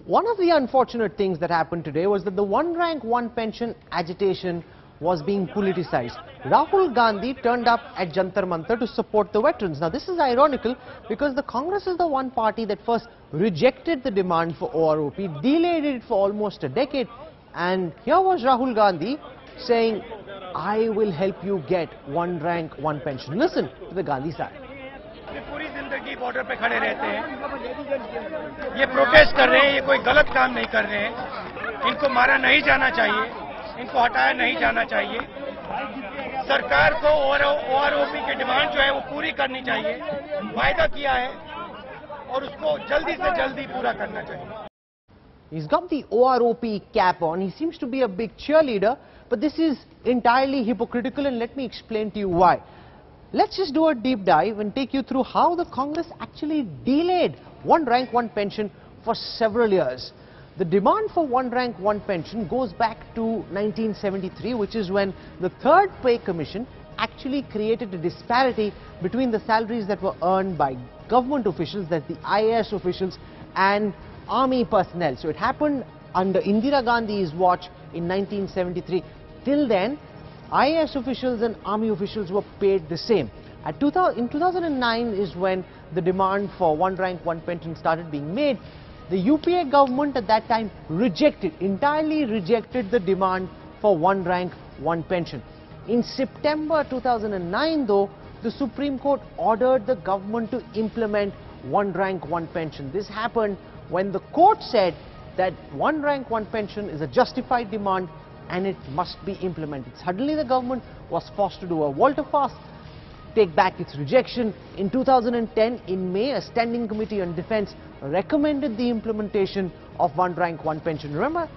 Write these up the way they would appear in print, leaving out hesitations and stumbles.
One of the unfortunate things that happened today was that the one rank, one pension agitation was being politicized. Rahul Gandhi turned up at Jantar Mantar to support the veterans. Now this is ironical because the Congress is the one party that first rejected the demand for OROP, delayed it for almost a decade, and here was Rahul Gandhi saying, I will help you get one rank, one pension. Listen to the Gandhi side. पूरी जिंदगी border पे खड़े रहते हैं, ये protest कर रहे हैं, ये कोई गलत काम नहीं कर रहे हैं, इनको मारा नहीं जाना चाहिए, इनको हटाया नहीं जाना चाहिए। सरकार को ओआरओपी की डिमांड जो है वो पूरी करनी चाहिए, वायदा किया है और उसको जल्दी से जल्दी पूरा करना चाहिए। He's got the OROP cap on. He seems to be a big cheerleader, but this is entirely hypocritical, and let me explain to you why. Let's just do a deep dive and take you through how the Congress actually delayed one rank, one pension for several years. The demand for one rank, one pension goes back to 1973, which is when the Third Pay Commission actually created a disparity between the salaries that were earned by government officials, that's the IAS officials, and army personnel. So it happened under Indira Gandhi's watch in 1973. Till then, IAS officials and army officials were paid the same. In 2009 is when the demand for one rank, one pension started being made. The UPA government at that time entirely rejected the demand for one rank, one pension. In September 2009 though, the Supreme Court ordered the government to implement one rank, one pension. This happened when the court said that one rank, one pension is a justified demand and it must be implemented. Suddenly the government was forced to do a volte-face, take back its rejection. In 2010, in May, a standing committee on defense recommended the implementation of one rank, one pension. Remember,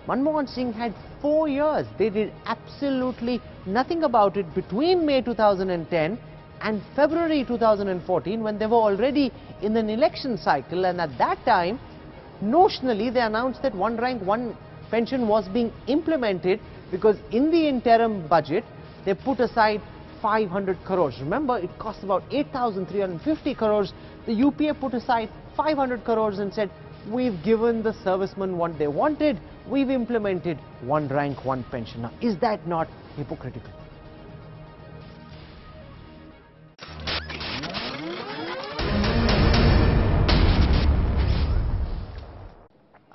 Manmohan Singh had 4 years. They did absolutely nothing about it between May 2010 and February 2014, when they were already in an election cycle, and at that time, notionally, they announced that one rank, one pension was being implemented because in the interim budget, they put aside 500 crores. Remember, it cost about 8,350 crores. The UPA put aside 500 crores and said, we've given the servicemen what they wanted, we've implemented one rank, one pension. Now, is that not hypocritical?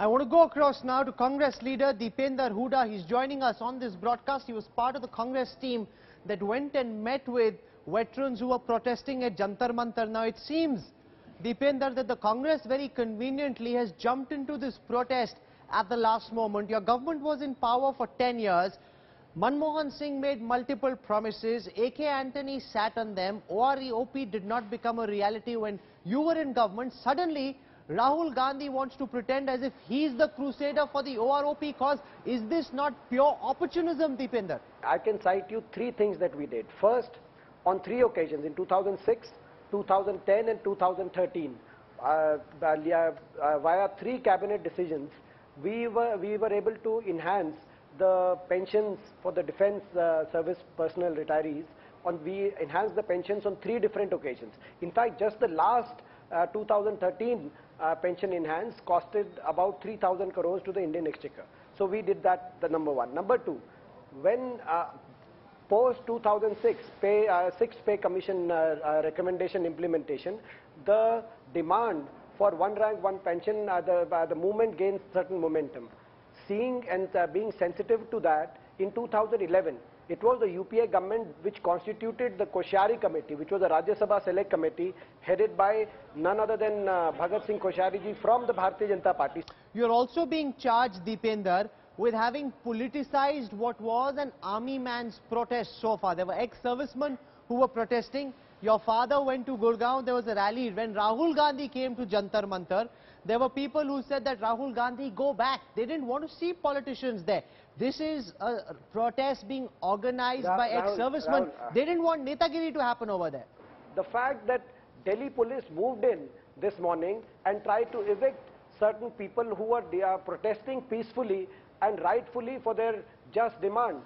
I want to go across now to Congress leader Deepinder Hooda. He's joining us on this broadcast. He was part of the Congress team that went and met with veterans who were protesting at Jantar Mantar. Now it seems, Deepinder, that the Congress very conveniently has jumped into this protest at the last moment. Your government was in power for 10 years. Manmohan Singh made multiple promises. AK Antony sat on them. OROP did not become a reality when you were in government. Suddenly, Rahul Gandhi wants to pretend as if he's the crusader for the OROP cause. Is this not pure opportunism, Deepinder? I can cite you 3 things that we did. First, on 3 occasions, in 2006, 2010 and 2013, via 3 cabinet decisions, we were able to enhance the pensions for the defense service personnel retirees. We enhanced the pensions on 3 different occasions. In fact, just the last 2013 pension enhance costed about 3,000 crores to the Indian Exchequer. So we did that, the number 1. Number 2, when post 2006 6th Pay Commission recommendation implementation, the demand for one rank, one pension, the movement gains certain momentum. Seeing and being sensitive to that, in 2011, it was the UPA government which constituted the Koshari committee, which was a Rajya Sabha Select Committee headed by none other than Bhagat Singh Koshari ji from the Bharatiya Janata Party. You're also being charged, Deepinder, with having politicized what was an army man's protest so far. There were ex-servicemen who were protesting. Your father went to Gurgaon, there was a rally. When Rahul Gandhi came to Jantar Mantar, there were people who said that Rahul Gandhi go back. They didn't want to see politicians there. This is a protest being organized by ex-servicemen. They didn't want Netagiri to happen over there. The fact that Delhi police moved in this morning and tried to evict certain people who were protesting peacefully and rightfully for their just demand.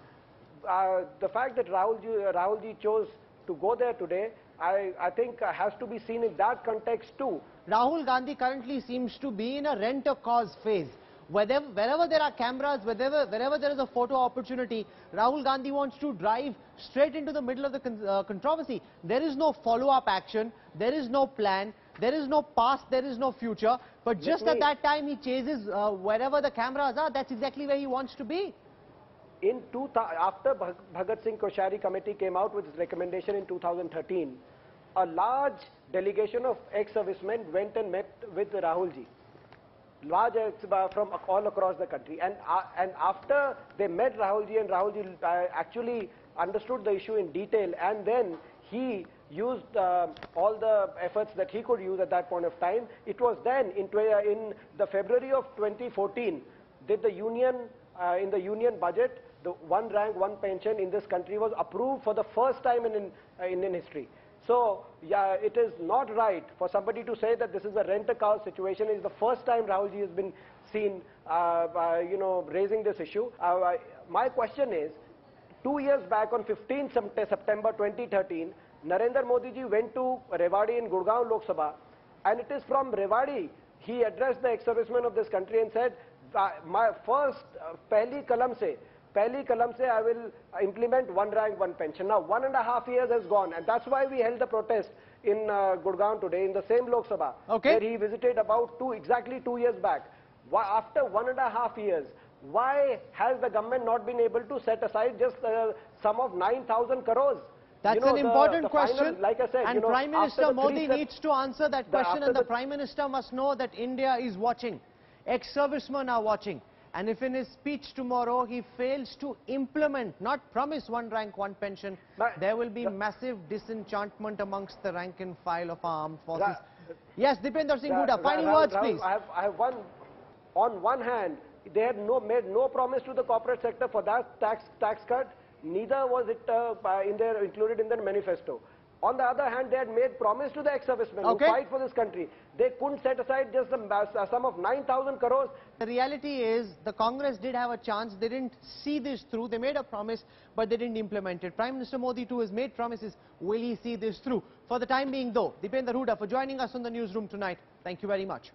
The fact that Rahul ji chose to go there today I think has to be seen in that context too. Rahul Gandhi currently seems to be in a rent-a-cause phase. Wherever there are cameras, wherever there is a photo opportunity, Rahul Gandhi wants to drive straight into the middle of the controversy. There is no follow-up action, there is no plan, there is no past, there is no future. But just at that time he chases wherever the cameras are. That's exactly where he wants to be. After Bhagat Singh Koshari committee came out with its recommendation in 2013, a large delegation of ex-servicemen went and met with Rahulji. Large from all across the country, and after they met Rahulji, and Rahulji actually understood the issue in detail, and then he used all the efforts that he could use at that point of time. It was then in the February of 2014 did the union in the union budget, the one rank one pension in this country was approved for the first time in Indian history. So, yeah, it is not right for somebody to say that this is a rent-a-car situation. It is the first time Rahulji has been seen, raising this issue. My question is, 2 years back on 15th September 2013, Narendra Modi ji went to Rewari in Gurgaon Lok Sabha, and it is from Rewari he addressed the ex-servicemen of this country and said, my first pehli kalam se I will implement one rank, one pension. Now 1.5 years has gone, and that's why we held the protest in Gurgaon today in the same Lok Sabha, where he visited about exactly 2 years back. After 1.5 years, why has the government not been able to set aside just the sum of 9,000 crores? That's an important question, final, like I said, and Prime Minister Modi needs to answer that question, and the Prime Minister must know that India is watching. Ex-servicemen are watching. And if in his speech tomorrow he fails to implement, not promise one rank, one pension, there will be massive disenchantment amongst the rank and file of our armed forces. Yes, Dipender Singh Huda, final words, please. I have one. On one hand, they had made no promise to the corporate sector for that tax cut. Neither was it included in their manifesto. On the other hand, they had made promise to the ex-servicemen who fight for this country. They couldn't set aside just a sum of 9,000 crores. The reality is, the Congress did have a chance. They didn't see this through. They made a promise, but they didn't implement it. Prime Minister Modi too has made promises. Will he see this through? For the time being though, Dipender Huda for joining us on the newsroom tonight. Thank you very much.